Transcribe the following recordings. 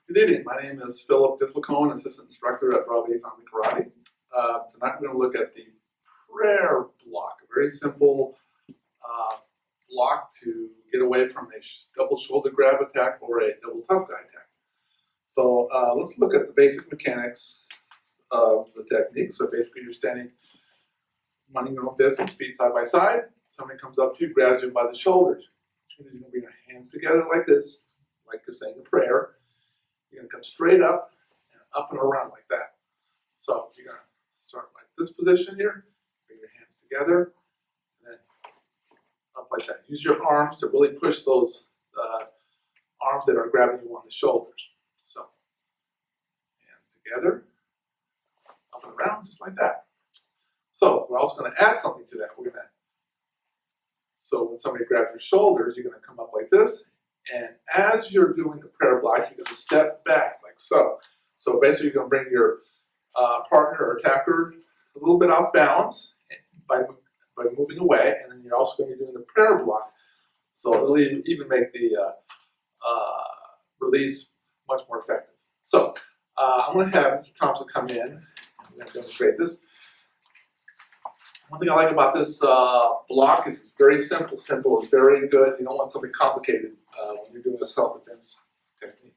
Good evening. My name is Philip Dislacone, Assistant Instructor at Broadway Family Karate. Tonight we're going to look at the prayer block, a very simple block to get away from a double shoulder grab attack or a double tough guy attack. So let's look at the basic mechanics of the technique. So basically you're standing, minding your own business, feet side by side. Somebody comes up to you, grabs you by the shoulders. You're going to bring your hands together like this, like you're saying a prayer. You're going to come straight up and around like that. So you're going to start like this position here, bring your hands together, and then up like that. Use your arms to really push those arms that are grabbing you on the shoulders. So hands together, up and around, just like that. So we're also going to add something to that. So when somebody grabs your shoulders, you're going to come up like this. And as you're doing the prayer block, you're going to step back like so. So basically, you're going to bring your partner or attacker a little bit off balance by moving away, and then you're also going to be doing the prayer block. So it'll even make the release much more effective. So I'm going to have Mr. Thompson come in, and we're going to demonstrate this. One thing I like about this block is it's very simple. Simple is very good. You don't want something complicated when you're doing a self-defense technique.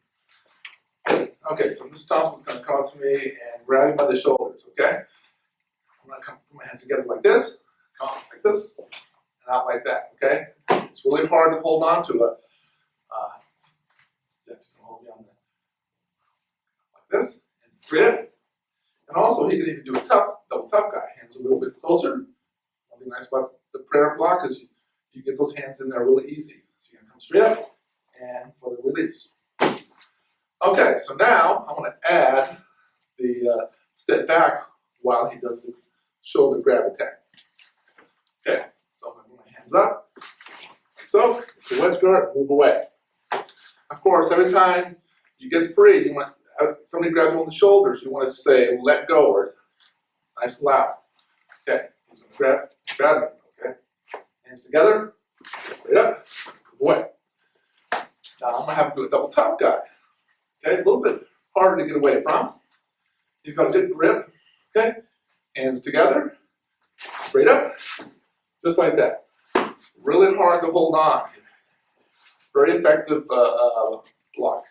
Okay, so Mr. Thompson's going to come up to me and grab me by the shoulders, okay? I'm going to come put my hands together like this, come up like this, and out like that, okay? It's really hard to hold on to it. Just hold me on there. Like this, and straight up. And also, he can even do a double tough guy. Hands a little bit closer. One thing nice about the prayer block is you get those hands in there really easy. So you're going to come straight up and for the release. Okay, so now I want to add the step back while he does the shoulder grab attack. Okay, so I'm going to put my hands up, like so. It's a wedge guard, move away. Of course, every time you get free, you want somebody grabs you on the shoulders, you want to say, let go, or nice and loud. Okay, he's going to grab me, okay? Hands together, straight up, move away. Now I'm going to have him do a double tough guy. Okay, a little bit harder to get away from. He's got a good grip, okay? Hands together, straight up, just like that. Really hard to hold on. Very effective block.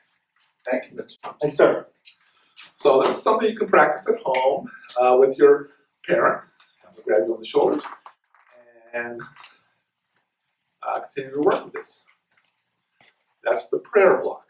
Thank you, Mr. Thompson. Thanks, sir. So this is something you can practice at home with your parent. I'm going to grab you on the shoulders and continue to work with this. That's the prayer block.